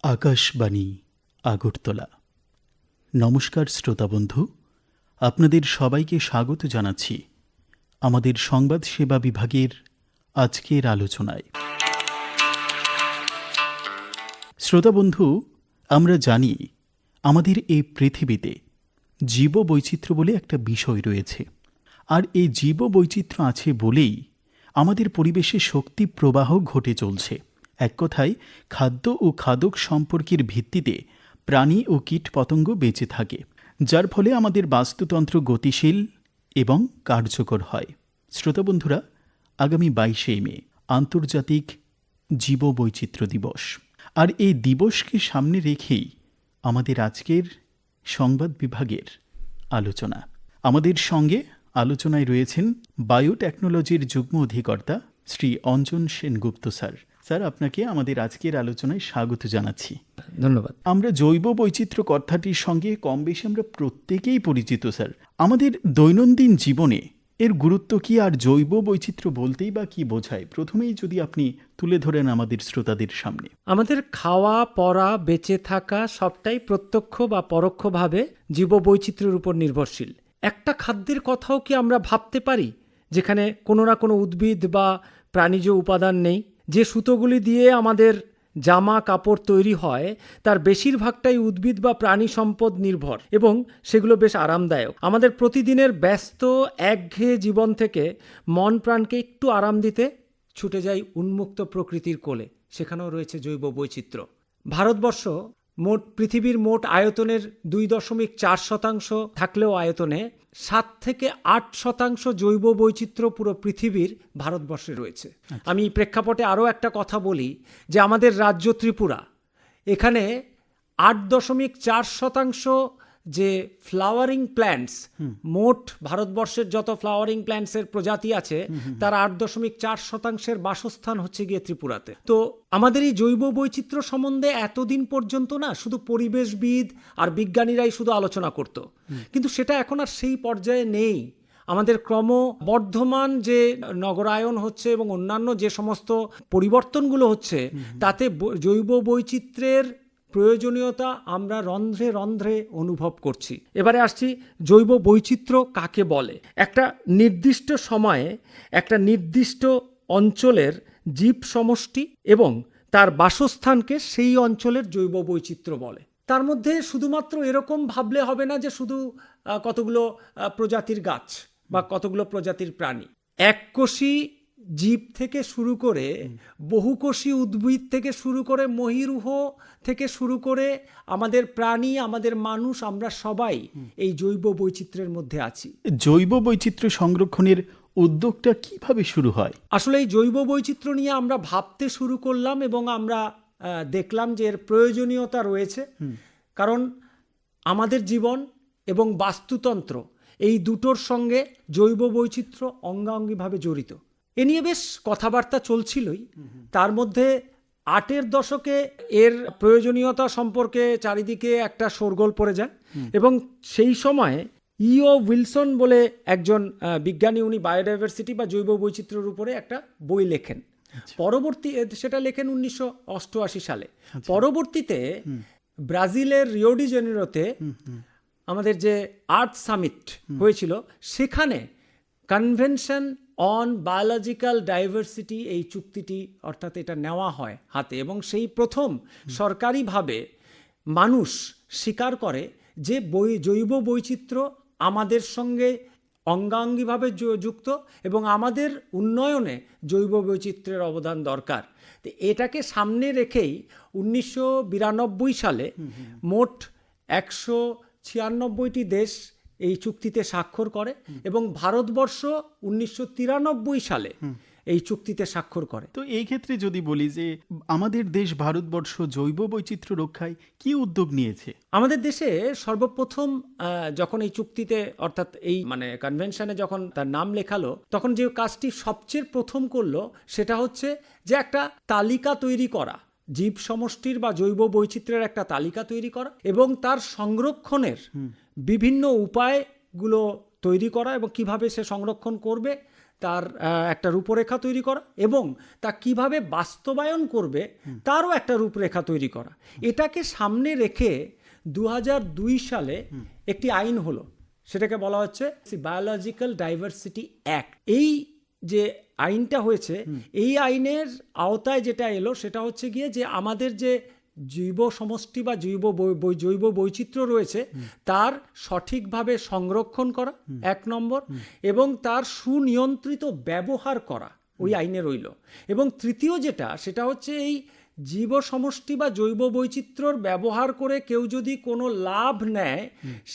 আকাশবাণী আগরতলা। নমস্কার শ্রোতাবন্ধু, আপনাদের সবাইকে স্বাগত জানাচ্ছি আমাদের সংবাদ সেবা বিভাগের আজকের আলোচনায়। শ্রোতাবন্ধু, আমরা জানি আমাদের এই পৃথিবীতে জীববৈচিত্র্য বলে একটা বিষয় রয়েছে, আর এই জীববৈচিত্র্য আছে বলেই আমাদের পরিবেশে শক্তি প্রবাহ ঘটে চলছে। এক কথায়, খাদ্য ও খাদক সম্পর্কের ভিত্তিতে প্রাণী ও কীটপতঙ্গ বেঁচে থাকে, যার ফলে আমাদের বাস্তুতন্ত্র গতিশীল এবং কার্যকর হয়। শ্রোতাবন্ধুরা, আগামী 22শে মে আন্তর্জাতিক জীববৈচিত্র্য দিবস, আর এই দিবসকে সামনে রেখেই আমাদের আজকের সংবাদ বিভাগের আলোচনা। আমাদের সঙ্গে আলোচনায় রয়েছেন বায়োটেকনোলজির যুগ্ম অধিকর্তা শ্রী অঞ্জন সেনগুপ্ত স্যার। স্যার, আপনাকে আমাদের আজকের আলোচনায় স্বাগত জানাচ্ছি। ধন্যবাদ। আমরা জৈব বৈচিত্র্য কথাটির সঙ্গে কম বেশি আমরা প্রত্যেকেই পরিচিত স্যার। আমাদের দৈনন্দিন জীবনে এর গুরুত্ব কি, আর জৈব বৈচিত্র্য বলতেই বা কি বোঝায়, প্রথমেই যদি আপনি তুলে ধরেন আমাদের শ্রোতাদের সামনে। আমাদের খাওয়া পরা বেঁচে থাকা সবটাই প্রত্যক্ষ বা পরোক্ষভাবে জীববৈচিত্র্যের উপর নির্ভরশীল। একটা খাদ্যের কথাও কি আমরা ভাবতে পারি যেখানে কোনো না কোনো উদ্ভিদ বা প্রাণীজ উপাদান নেই? যে সুতোগুলি দিয়ে আমাদের জামা কাপড় তৈরি হয় তার বেশিরভাগটাই উদ্ভিদ বা প্রাণী সম্পদ নির্ভর, এবং সেগুলো বেশ আরামদায়ক। আমাদের প্রতিদিনের ব্যস্ত একঘেয়ে জীবন থেকে মন প্রাণকে একটু আরাম দিতে ছুটে যাই উন্মুক্ত প্রকৃতির কোলে, সেখানেও রয়েছে জৈব বৈচিত্র্য। ভারতবর্ষ পৃথিবীর মোট আয়তনের 2.4% থাকলেও আয়তনে 7 থেকে 8% জৈব বৈচিত্র্য পুরো পৃথিবীর ভারতবর্ষে রয়েছে। আমি প্রেক্ষাপটে আরও একটা কথা বলি যে আমাদের রাজ্য ত্রিপুরা, এখানে 8.4% যে ফ্লাওয়ারিং প্ল্যান্টস, মোট ভারতবর্ষের যত ফ্লাওয়ারিং প্ল্যান্টসের প্রজাতি আছে তার 8.4%-এর বাসস্থান হচ্ছে গিয়ে ত্রিপুরাতে। তো আমাদের এই জৈব বৈচিত্র্য সম্বন্ধে এতদিন পর্যন্ত না শুধু পরিবেশবিদ আর বিজ্ঞানীরাই শুধু আলোচনা করত, কিন্তু সেটা এখন আর সেই পর্যায়ে নেই। আমাদের ক্রমবর্ধমান যে নগরায়ন হচ্ছে এবং অন্যান্য যে সমস্ত পরিবর্তনগুলো হচ্ছে, তাতে জৈব বৈচিত্র্যের প্রয়োজনীয়তা আমরা রন্ধ্রে রন্ধ্রে অনুভব করছি। এবারে আসছি, জৈব বৈচিত্র্য কাকে বলে? একটা নির্দিষ্ট সময়ে একটা নির্দিষ্ট অঞ্চলের জীব সমষ্টি এবং তার বাসস্থানকে সেই অঞ্চলের জৈব বৈচিত্র্য বলে। তার মধ্যে শুধুমাত্র এরকম ভাবলে হবে না যে শুধু কতগুলো প্রজাতির গাছ বা কতগুলো প্রজাতির প্রাণী। এককোষী জীব থেকে শুরু করে বহুকোষী উদ্ভিদ থেকে শুরু করে মহীরুহ থেকে শুরু করে আমাদের প্রাণী, আমাদের মানুষ, আমরা সবাই এই জৈব বৈচিত্র্যের মধ্যে আছি। জৈব বৈচিত্র্য সংরক্ষণের উদ্যোগটা কিভাবে শুরু হয়? আসলে এই জৈব বৈচিত্র্য নিয়ে আমরা ভাবতে শুরু করলাম এবং আমরা দেখলাম যে এর প্রয়োজনীয়তা রয়েছে, কারণ আমাদের জীবন এবং বাস্তুতন্ত্র এই দুটোর সঙ্গে জৈব বৈচিত্র্য অঙ্গাঙ্গিভাবে জড়িত। এ নিয়ে বেশ কথাবার্তা চলছিলই। তার মধ্যে 8-এর দশকে এর প্রয়োজনীয়তা সম্পর্কে চারিদিকে একটা শোরগোল পড়ে যায়, এবং সেই সময় ইও উইলসন বলে একজন বিজ্ঞানী, উনি বায়োডাইভার্সিটি বা জৈব বৈচিত্র্যের উপরে একটা বই লেখেন। সেটা লেখেন 1988 সালে। পরবর্তীতে ব্রাজিলের রিও ডি জেনেরোতে আমাদের যে আর্থ সামিট হয়েছিল, সেখানে কনভেনশন অন বায়োলজিক্যাল ডাইভার্সিটি, এই চুক্তিটি অর্থাৎ এটা নেওয়া হয় হাতে, এবং সেই প্রথম সরকারিভাবে মানুষ স্বীকার করে যে জৈব বৈচিত্র্য আমাদের সঙ্গে অঙ্গাঙ্গিভাবে যুক্ত এবং আমাদের উন্নয়নে জৈব বৈচিত্র্যের অবদান দরকার। তো এটাকে সামনে রেখেই 1992 সালে মোট 196টি দেশ এই চুক্তিতে স্বাক্ষর করে, এবং ভারতবর্ষ 1993 সালে এই চুক্তিতে স্বাক্ষর করে। তো এই ক্ষেত্রে যদি বলি যে আমাদের দেশ ভারতবর্ষ জৈব বৈচিত্র্য রক্ষায় কি উদ্যোগ নিয়েছে? আমাদের দেশে সর্বপ্রথম যখন এই চুক্তিতে অর্থাৎ এই কনভেনশনে যখন তার নাম লেখালো, তখন যে কাজটি সবচেয়ে প্রথম করলো সেটা হচ্ছে যে একটা তালিকা তৈরি করা, জীব সমষ্টির বা জৈব বৈচিত্র্যের একটা তালিকা তৈরি করা এবং তার সংরক্ষণের বিভিন্ন উপায়গুলো তৈরি করা এবং কিভাবে সে সংরক্ষণ করবে তার একটা রূপরেখা তৈরি করা এবং তা কিভাবে বাস্তবায়ন করবে তারও একটা রূপরেখা তৈরি করা। এটাকে সামনে রেখে 2002 সালে একটি আইন হলো, সেটাকে বলা হচ্ছে বায়োলজিক্যাল ডাইভার্সিটি অ্যাক্ট। এই যে আইনটা হয়েছে, এই আইনের আওতায় যেটা এলো সেটা হচ্ছে গিয়ে যে আমাদের যে জৈব সমষ্টি বা জৈব বৈচিত্র্য রয়েছে তার সঠিকভাবে সংরক্ষণ করা 1 নম্বর, এবং তার সুনিয়ন্ত্রিত ব্যবহার করা ওই আইনে রইল। এবং তৃতীয় যেটা, সেটা হচ্ছে এই জীব সমষ্টি বা জৈব বৈচিত্র্যর ব্যবহার করে কেউ যদি কোনো লাভ নেয়,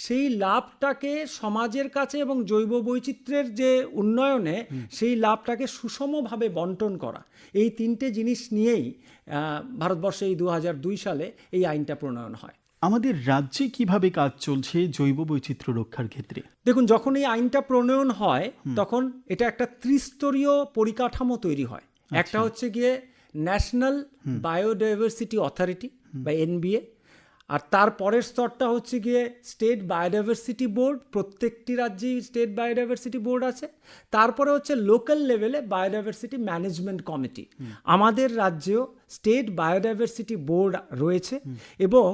সেই লাভটাকে সমাজের কাছে এবং জৈব বৈচিত্র্যের যে উন্নয়নে সেই লাভটাকে সুষমভাবে বন্টন করা। এই 3টে জিনিস নিয়েই ভারতবর্ষে এই 2002 সালে এই আইনটা প্রণয়ন হয়। আমাদের রাজ্যে কিভাবে কাজ চলছে জৈব বৈচিত্র্য রক্ষার ক্ষেত্রে? দেখুন, যখন এই আইনটা প্রণয়ন হয় তখন এটা একটা ত্রিস্তরীয় পরিকাঠামো তৈরি হয়। একটা হচ্ছে গিয়ে ন্যাশনাল বায়োডাইভার্সিটি অথরিটি বা এনবিএ, আর তার পরের স্তরটা হচ্ছে গিয়ে স্টেট বায়োডাইভার্সিটি বোর্ড। প্রত্যেকটি রাজ্যেই স্টেট বায়োডাইভার্সিটি বোর্ড আছে। তারপরে হচ্ছে লোকাল লেভেলে বায়োডাইভার্সিটি ম্যানেজমেন্ট কমিটি। আমাদের রাজ্যেও স্টেট বায়োডাইভার্সিটি বোর্ড রয়েছে এবং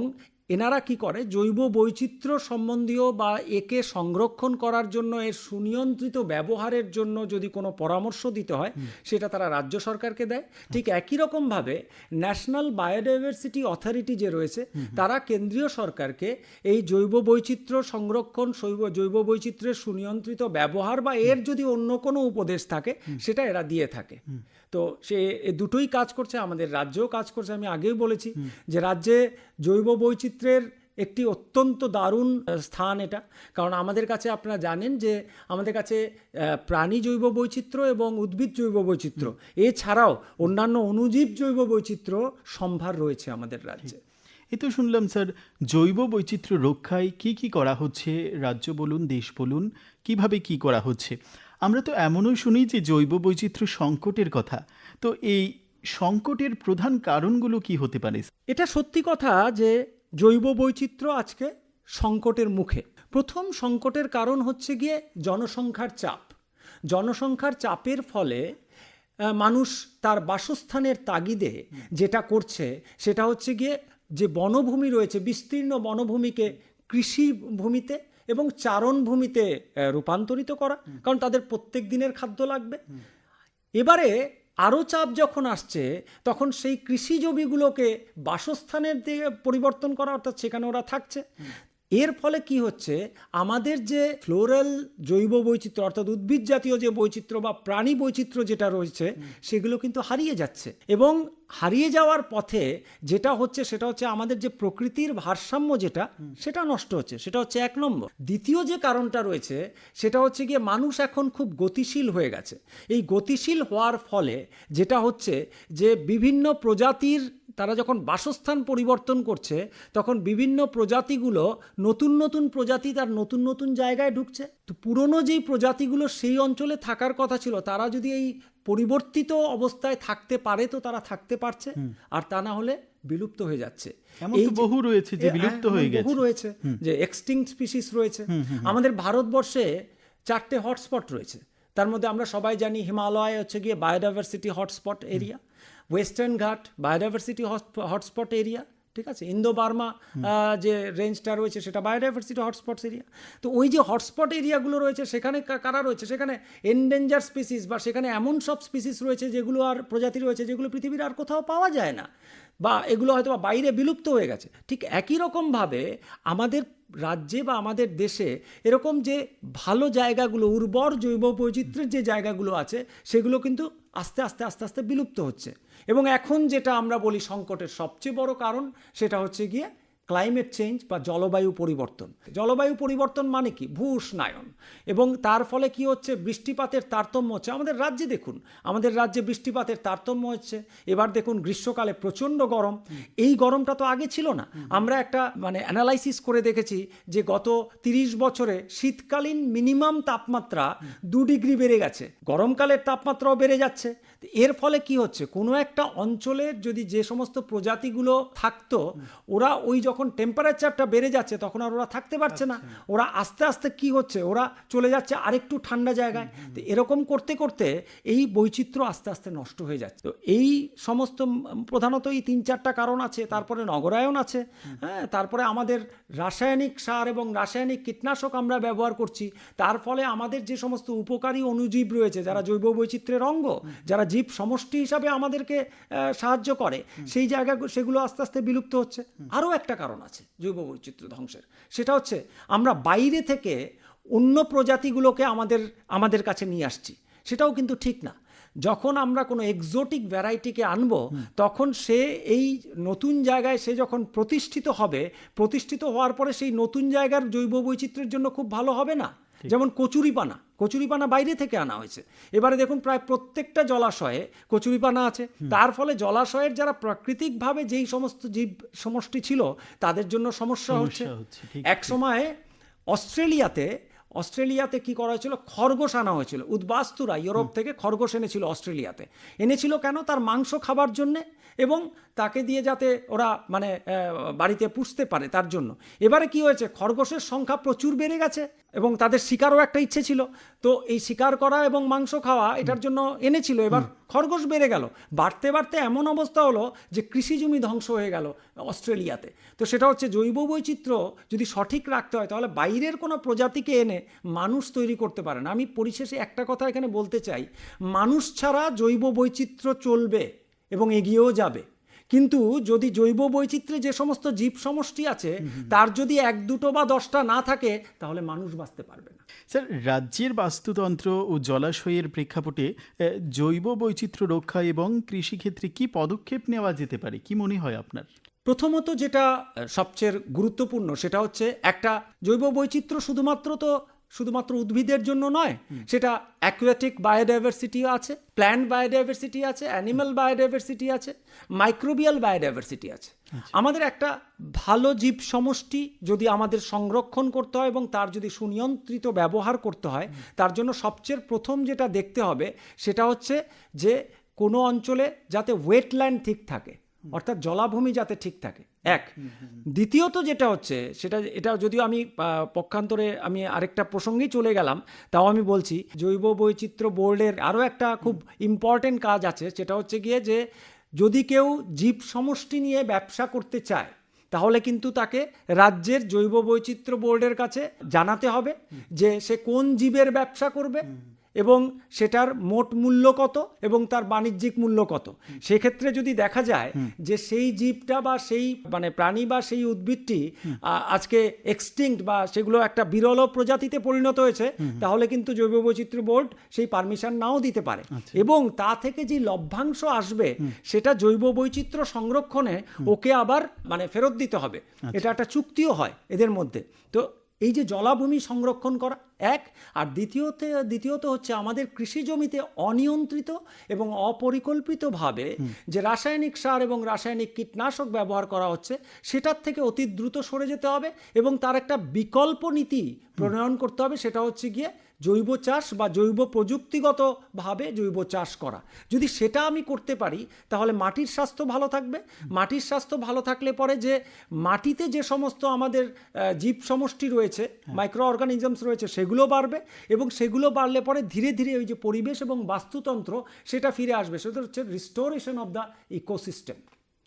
এনারা কি করে, জৈব বৈচিত্র্য সম্বন্ধীয় বা একে সংরক্ষণ করার জন্য, এর সুনিয়ন্ত্রিত ব্যবহারের জন্য যদি কোনো পরামর্শ দিতে হয় সেটা তারা রাজ্য সরকারকে দেয়। ঠিক একই রকমভাবে ন্যাশনাল বায়োডাইভার্সিটি অথরিটি যে রয়েছে তারা কেন্দ্রীয় সরকারকে এই জৈব বৈচিত্র্য সংরক্ষণ, জৈব বৈচিত্র্যের সুনিয়ন্ত্রিত ব্যবহার বা এর যদি অন্য কোনো উপদেশ থাকে সেটা এরা দিয়ে থাকে। তো সে দুটোই কাজ করছে, আমাদের রাজ্যেও কাজ করছে। আমি আগেই বলেছি যে রাজ্যে জৈব বৈচিত্র্যের একটি অত্যন্ত দারুণ স্থান এটা, কারণ আমাদের কাছে আপনারা জানেন যে আমাদের কাছে প্রাণী জৈব বৈচিত্র্য এবং উদ্ভিদ জৈব বৈচিত্র্য এছাড়াও অন্যান্য অণুজীব জৈব বৈচিত্র্য সম্ভার রয়েছে আমাদের রাজ্যে। এ তো শুনলাম স্যার, জৈব বৈচিত্র্য রক্ষায় কি করা হচ্ছে, রাজ্য বলুন দেশ বলুন, কিভাবে কি করা হচ্ছে। আমরা তো এমনও শুনি যে জৈব বৈচিত্র্য সংকটের কথা। তো এই সংকটের প্রধান কারণগুলো কি হতে পারে? এটা সত্যি কথা যে জৈব বৈচিত্র্য আজকে সংকটের মুখে। প্রথম সংকটের কারণ হচ্ছে গিয়ে জনসংখ্যার চাপ। জনসংখ্যার চাপের ফলে মানুষ তার বাসস্থানের তাগিদে যেটা করছে সেটা হচ্ছে গিয়ে যে বনভূমি রয়েছে, বিস্তীর্ণ বনভূমিকে কৃষি ভূমিতে এবং চারণভূমিতে রূপান্তরিত করা, কারণ তাদের প্রত্যেক দিনের খাদ্য লাগবে। এবারে আরও চাপ যখন আসছে তখন সেই কৃষি জমিগুলোকে বাসস্থানের দিকে পরিবর্তন করা, অর্থাৎ সেখানে ওরা থাকছে। এর ফলে কি হচ্ছে, আমাদের যে ফ্লোরাল জৈব বৈচিত্র্য অর্থাৎ উদ্ভিদ জাতীয় যে বৈচিত্র্য বা প্রাণী বৈচিত্র্য যেটা রয়েছে সেগুলো কিন্তু হারিয়ে যাচ্ছে। এবং হারিয়ে যাওয়ার পথে যেটা হচ্ছে সেটা হচ্ছে আমাদের যে প্রকৃতির ভারসাম্য যেটা সেটা নষ্ট হচ্ছে। সেটা হচ্ছে 1 নম্বর। দ্বিতীয় যে কারণটা রয়েছে সেটা হচ্ছে গিয়ে মানুষ এখন খুব গতিশীল হয়ে গেছে। এই গতিশীল হওয়ার ফলে যেটা হচ্ছে যে বিভিন্ন প্রজাতির তারা যখন বাসস্থান পরিবর্তন করছে তখন বিভিন্ন প্রজাতিগুলো নতুন নতুন প্রজাতি তার নতুন নতুন জায়গায় ঢুকছে। তো পুরনো যেই প্রজাতিগুলো সেই অঞ্চলে থাকার কথা ছিল তারা যদি এই পরিবর্তিত অবস্থায় থাকতে পারে তো তারা থাকতে পারছে, আর তা না হলে বিলুপ্ত হয়ে যাচ্ছে। এই বহু রয়েছে যে বিলুপ্ত হয়ে গেছে, বহু রয়েছে যে এক্সটিংক্ট স্পিসিস রয়েছে। আমাদের ভারতবর্ষে 4টে হটস্পট রয়েছে। তার মধ্যে আমরা সবাই জানি হিমালয় হচ্ছে গিয়ে বায়োডাইভার্সিটি হটস্পট এরিয়া, ওয়েস্টার্ন ঘাট বায়োডাইভার্সিটি হটস্পট এরিয়া, ঠিক আছে, ইন্দো বার্মা যে রেঞ্জটা রয়েছে সেটা বায়োডাইভার্সিটি হটস্পট এরিয়া। তো ওই যে হটস্পট এরিয়াগুলো রয়েছে সেখানে কারা রয়েছে, সেখানে এন্ডেঞ্জার স্পিসিস বা সেখানে এমন সব স্পিসিস রয়েছে যেগুলো আর প্রজাতি রয়েছে যেগুলো পৃথিবীর আর কোথাও পাওয়া যায় না, বা এগুলো হয়তো বাইরে বিলুপ্ত হয়ে গেছে। ঠিক একই রকমভাবে আমাদের রাজ্যে বা আমাদের দেশে এরকম যে ভালো জায়গাগুলো, উর্বর জৈব বৈচিত্র্যের যে জায়গাগুলো আছে সেগুলো কিন্তু আস্তে আস্তে আস্তে আস্তে বিলুপ্ত হচ্ছে। এবং এখন যেটা আমরা বলি সংকটের সবচেয়ে বড় কারণ সেটা হচ্ছে গিয়ে ক্লাইমেট চেঞ্জ বা জলবায়ু পরিবর্তন। জলবায়ু পরিবর্তন মানে কি? ভূ উষ্ণায়ন। এবং তার ফলে কি হচ্ছে, বৃষ্টিপাতের তারতম্য হচ্ছে। আমাদের রাজ্যে দেখুন, আমাদের রাজ্যে বৃষ্টিপাতের তারতম্য হচ্ছে। এবার দেখুন গ্রীষ্মকালে প্রচণ্ড গরম। এই গরমটা তো আগে ছিল না। আমরা একটা অ্যানালাইসিস করে দেখেছি যে গত 30 বছরে শীতকালীন মিনিমাম তাপমাত্রা 2 ডিগ্রি বেড়ে গেছে, গরমকালের তাপমাত্রাও বেড়ে যাচ্ছে। এর ফলে কি হচ্ছে, কোনো একটা অঞ্চলের যদি যে সমস্ত প্রজাতিগুলো থাকতো ওরা ওই যখন টেম্পারেচারটা বেড়ে যাচ্ছে তখন আর ওরা থাকতে পারছে না, ওরা আস্তে আস্তে কি হচ্ছে, ওরা চলে যাচ্ছে আরেকটু ঠান্ডা জায়গায়। তো এরকম করতে করতে এই বৈচিত্র্য আস্তে আস্তে নষ্ট হয়ে যাচ্ছে। তো এই সমস্ত প্রধানত এই 3-4টা কারণ আছে। তারপরে নগরায়ন আছে, হ্যাঁ, তারপরে আমাদের রাসায়নিক সার এবং রাসায়নিক কীটনাশক আমরা ব্যবহার করছি, তার ফলে আমাদের যে সমস্ত উপকারী অণুজীব রয়েছে, যারা জৈব বৈচিত্র্যের অঙ্গ, যারা জীব সমষ্টি হিসাবে আমাদেরকে সাহায্য করে, সেই জায়গা সেগুলো আস্তে আস্তে বিলুপ্ত হচ্ছে। আরও একটা কারণ আছে জৈব বৈচিত্র্য ধ্বংসের, সেটা হচ্ছে আমরা বাইরে থেকে অন্য প্রজাতিগুলোকে আমাদের কাছে নিয়ে আসছি। সেটাও কিন্তু ঠিক না। যখন আমরা কোনো এক্সোটিক ভ্যারাইটিকে আনবো, তখন সে এই নতুন জায়গায় সে যখন প্রতিষ্ঠিত হবে, প্রতিষ্ঠিত হওয়ার পরে সেই নতুন জায়গার জৈব বৈচিত্র্যের জন্য খুব ভালো হবে না। যেমন কচুরিপানা বাইরে থেকে আনা হয়েছে। এবারে দেখুন প্রায় প্রত্যেকটা জলাশয়ে কচুরিপানা আছে। তার ফলে জলাশয়ের যারা প্রাকৃতিকভাবে যেই সমস্ত জীব সমষ্টি ছিল তাদের জন্য সমস্যা হচ্ছে। এক সময় অস্ট্রেলিয়াতে কি করা হয়েছিল, খরগোশ আনা হয়েছিল। উদ্বাস্তুরা ইউরোপ থেকে খরগোশ এনেছিল অস্ট্রেলিয়াতে। এনেছিল কেন? তার মাংস খাবার জন্যে এবং তাকে দিয়ে যাতে ওরা মানে বাড়িতে পুষতে পারে তার জন্য। এবারে কি হয়েছে, খরগোশের সংখ্যা প্রচুর বেড়ে গেছে এবং তাদের শিকারও একটা ইচ্ছে ছিল। তো এই শিকার করা এবং মাংস খাওয়া এটার জন্য এনেছিল। এবার খরগোশ বেড়ে গেল, বাড়তে বাড়তে এমন অবস্থা হলো যে কৃষি জমি ধ্বংস হয়ে গেল অস্ট্রেলিয়াতে। তো সেটা হচ্ছে জৈব বৈচিত্র্য যদি সঠিক রাখতে হয় তাহলে বাইরের কোনো প্রজাতিকে এনে মানুষ তৈরি করতে পারে না। আমি পরিশেষে একটা কথা এখানে বলতে চাই, মানুষ ছাড়া জৈব বৈচিত্র্য চলবে এবং এগিয়েও যাবে, কিন্তু যদি জৈব বৈচিত্র্যে যে সমস্ত জীব সমষ্টি আছে তার যদি 1-2 বা 10টা না থাকে তাহলে মানুষ বাঁচতে পারবে না। স্যার, রাজ্যের বাস্তুতন্ত্র ও জলাশয়ের প্রেক্ষাপটে জৈব বৈচিত্র্য রক্ষা এবং কৃষিক্ষেত্রে কি পদক্ষেপ নেওয়া যেতে পারে, কি মনে হয় আপনার? প্রথমত যেটা সবচেয়ে গুরুত্বপূর্ণ সেটা হচ্ছে একটা জৈব বৈচিত্র্য শুধুমাত্র উদ্ভিদের জন্য নয়, সেটা অ্যাকুয়াটিক বায়োডাইভার্সিটিও আছে, প্ল্যান্ট বায়োডাইভার্সিটি আছে, অ্যানিম্যাল বায়োডাইভার্সিটি আছে, মাইক্রোবিয়াল বায়োডাইভার্সিটি আছে। আমাদের একটা ভালো জীব সমষ্টি যদি আমাদের সংরক্ষণ করতে হয় এবং তার যদি সুনিয়ন্ত্রিত ব্যবহার করতে হয়, তার জন্য সবচেয়ে প্রথম যেটা দেখতে হবে সেটা হচ্ছে যে কোনো অঞ্চলে যাতে ওয়েটল্যান্ড ঠিক থাকে, অর্থাৎ জলাভূমি যাতে ঠিক থাকে। দ্বিতীয়ত যেটা হচ্ছে এটা যদিও আমি পক্ষান্তরে আমি আরেকটা প্রসঙ্গেই চলে গেলাম, তাও আমি বলছি জৈব বৈচিত্র্য বোর্ডের আরও একটা খুব ইম্পর্টেন্ট কাজ আছে। সেটা হচ্ছে গিয়ে যে যদি কেউ জীব সমষ্টি নিয়ে ব্যবসা করতে চায় তাহলে কিন্তু তাকে রাজ্যের জৈব বৈচিত্র্য বোর্ডের কাছে জানাতে হবে যে সে কোন জীবের ব্যবসা করবে এবং সেটার মোট মূল্য কত এবং তার বাণিজ্যিক মূল্য কত। সেক্ষেত্রে যদি দেখা যায় যে সেই জীবটা বা সেই মানে প্রাণী বা সেই উদ্ভিদটি আজকে এক্সটিংক্ট বা সেগুলো একটা বিরল প্রজাতিতে পরিণত হয়েছে, তাহলে কিন্তু জৈব বৈচিত্র্য বোর্ড সেই পারমিশন নাও দিতে পারে এবং তা থেকে যে লভ্যাংশ আসবে সেটা জৈব বৈচিত্র্য সংরক্ষণে ওকে আবার মানে ফেরত দিতে হবে। এটা একটা চুক্তিও হয় এদের মধ্যে। তো এই যে জলাভূমি সংরক্ষণ করা এক, আর দ্বিতীয়ত হচ্ছে আমাদের কৃষি জমিতে অনিয়ন্ত্রিত এবং অপরিকল্পিতভাবে যে রাসায়নিক সার এবং রাসায়নিক কীটনাশক ব্যবহার করা হচ্ছে সেটার থেকে অতি দ্রুত সরে যেতে হবে এবং তার একটা বিকল্প নীতি প্রণয়ন করতে হবে। সেটা হচ্ছে গিয়ে জৈব চাষ বা জৈব প্রযুক্তিগতভাবে জৈব চাষ করা। যদি সেটা আমি করতে পারি তাহলে মাটির স্বাস্থ্য ভালো থাকবে। মাটির স্বাস্থ্য ভালো থাকলে পরে যে মাটিতে যে সমস্ত আমাদের জীব সমষ্টি রয়েছে, মাইক্রো অর্গানিজমস রয়েছে, সেগুলো বাড়বে এবং সেগুলো বাড়লে পরে ধীরে ধীরে ওই যে পরিবেশ এবং বাস্তুতন্ত্র সেটা ফিরে আসবে। সেটা হচ্ছে রিস্টোরেশন অফ দ্য ইকোসিস্টেম।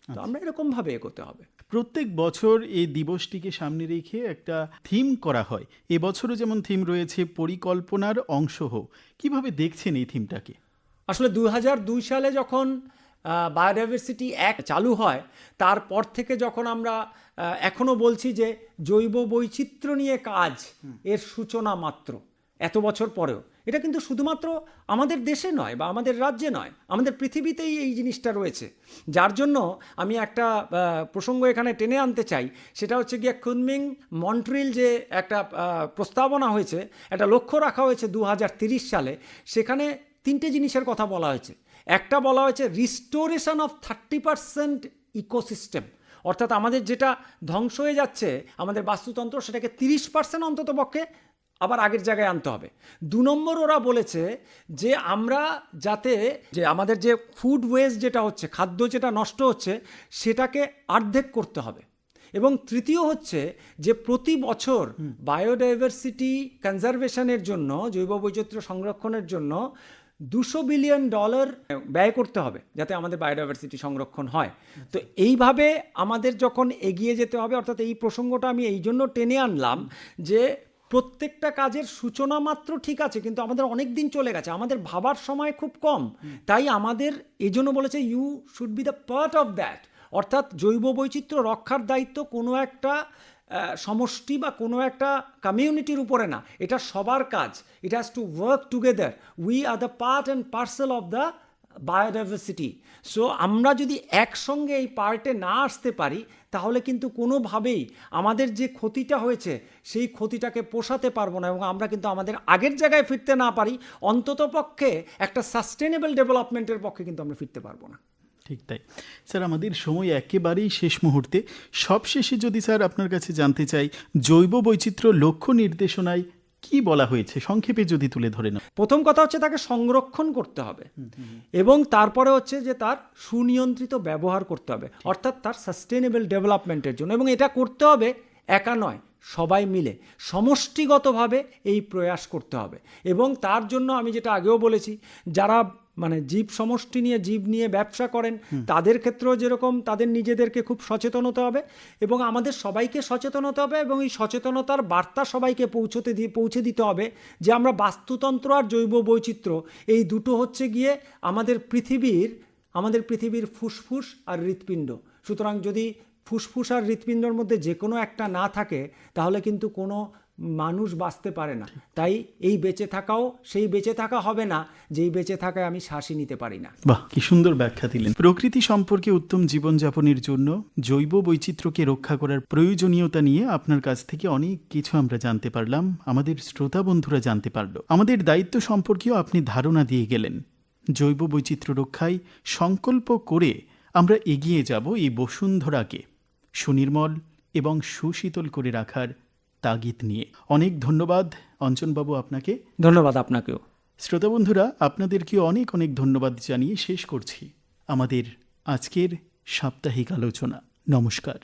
তো আমরা এরকমভাবে এগোতে হবে। প্রত্যেক বছর এই দিবসটিকে সামনে রেখে একটা থিম করা হয়। এবছরও যেমন থিম রয়েছে পরিকল্পনার অংশ হোক, কিভাবে দেখছেন এই থিমটাকে? আসলে 2002 সালে যখন বায়োডাইভার্সিটি অ্যাক্ট চালু হয় তারপর থেকে যখন আমরা এখনো বলছি যে জৈব বৈচিত্র্য নিয়ে কাজ এর সূচনা মাত্র, এত বছর পরেও এটা কিন্তু শুধুমাত্র আমাদের দেশে নয় বা আমাদের রাজ্যে নয়, আমাদের পৃথিবীতেই এই জিনিসটা রয়েছে। যার জন্য আমি একটা প্রসঙ্গ এখানে টেনে আনতে চাই, সেটা হচ্ছে গিয়ে কুনমিং মন্ট্রিল যে একটা প্রস্তাবনা হয়েছে, একটা লক্ষ্য রাখা হয়েছে 2030 সালে। সেখানে 3টে জিনিসের কথা বলা হয়েছে। একটা বলা হয়েছে রিস্টোরেশন অফ 30% ইকোসিস্টেম, অর্থাৎ আমাদের যেটা ধ্বংস হয়ে যাচ্ছে আমাদের বাস্তুতন্ত্র সেটাকে 30% অন্তত পক্ষে আবার আগের জায়গায় আনতে হবে। 2 নম্বর ওরা বলেছে যে আমরা যাতে যে আমাদের যে ফুড ওয়েস্ট যেটা হচ্ছে, খাদ্য যেটা নষ্ট হচ্ছে, সেটাকে অর্ধেক করতে হবে এবং তৃতীয় হচ্ছে যে প্রতি বছর বায়োডাইভার্সিটি কনজারভেশনের জন্য, জৈব বৈচিত্র্য সংরক্ষণের জন্য $200 বিলিয়ন ব্যয় করতে হবে যাতে আমাদের বায়োডাইভার্সিটি সংরক্ষণ হয়। তো এইভাবে আমাদের যখন এগিয়ে যেতে হবে, অর্থাৎ এই প্রসঙ্গটা আমি এই জন্য টেনে আনলাম যে প্রত্যেকটা কাজের সূচনা মাত্র ঠিক আছে, কিন্তু আমাদের অনেক দিন চলে গেছে, আমাদের ভাবার সময় খুব কম। তাই আমাদের এই জন্য বলেছে you should be the part of that, অর্থাৎ জৈব বৈচিত্র্য রক্ষার দায়িত্ব কোনো একটা সমষ্টি বা কোনো একটা কমিউনিটির উপরে না, এটা সবার কাজ। It has to work together. We are the part and parcel of the biodiversity. So আমরা যদি একসঙ্গে এই পার্টে না আসতে পারি তাহলে কিন্তু কোনোভাবেই আমাদের যে ক্ষতিটা হয়েছে সেই ক্ষতিটাকে পোষাতে পারবো না, এবং আমরা কিন্তু আমাদের আগের জায়গায় ফিরতে না পারি, অন্তত পক্ষে একটা সাস্টেনেবল ডেভেলপমেন্টের পক্ষে কিন্তু আমরা ফিরতে পারবো না। ঠিক তাই স্যার, আমাদের সময় একেবারেই শেষ মুহূর্তে। সবশেষে যদি স্যার আপনার কাছে জানতে চাই, জৈব বৈচিত্র্য লক্ষ্য নির্দেশনায় কি বলা হয়েছে সংক্ষেপে যদি তুলে ধরে না। প্রথম কথা হচ্ছে তাকে সংরক্ষণ করতে হবে, এবং তারপরে হচ্ছে যে তার সুনিয়ন্ত্রিত ব্যবহার করতে হবে, অর্থাৎ তার সাস্টেনেবল ডেভেলপমেন্টের জন্য। এবং এটা করতে হবে একা নয়, সবাই মিলে সমষ্টিগতভাবে এই প্রয়াস করতে হবে। এবং তার জন্য আমি যেটা আগেও বলেছি, যারা জীব সমষ্টি নিয়ে, জীব নিয়ে ব্যবসা করেন, তাদের ক্ষেত্রেও যেরকম তাদের নিজেদেরকে খুব সচেতন হতে হবে, এবং আমাদের সবাইকে সচেতন হতে হবে, এবং এই সচেতনতার বার্তা সবাইকে পৌঁছে দিতে হবে যে আমরা বাস্তুতন্ত্র আর জৈব বৈচিত্র্য এই দুটো হচ্ছে গিয়ে আমাদের পৃথিবীর ফুসফুস আর হৃৎপিণ্ড। সুতরাং যদি ফুসফুস আর হৃৎপিণ্ডের মধ্যে যে কোনো একটা না থাকে তাহলে কিন্তু কোনো মানুষ বাঁচতে পারে না। তাই এই বেঁচে থাকাও সেই বেঁচে থাকা হবে না যেই বেঁচে থাকায় আমি শ্বাসই নিতে পারি না। বাহ, কি সুন্দর ব্যাখ্যা দিলেন। প্রকৃতি সম্পর্কে উত্তম জীবনযাপনের জন্য জৈব বৈচিত্র্যকে রক্ষা করার প্রয়োজনীয়তা নিয়ে আপনার কাছ থেকে অনেক কিছু আমরা জানতে পারলাম, আমাদের শ্রোতা বন্ধুরা জানতে পারলো। আমাদের দায়িত্ব সম্পর্কেও আপনি ধারণা দিয়ে গেলেন। জৈব বৈচিত্র্য রক্ষায় সংকল্প করে আমরা এগিয়ে যাব এই বসুন্ধরাকে সুনির্মল এবং সুশীতল করে রাখার তাগিদ নিয়ে। অনেক ধন্যবাদ অঞ্জনবাবু আপনাকে। ধন্যবাদ আপনাকেও। শ্রোতা বন্ধুরা, আপনাদেরকে অনেক অনেক ধন্যবাদ জানিয়ে শেষ করছি আমাদের আজকের সাপ্তাহিক আলোচনা। নমস্কার।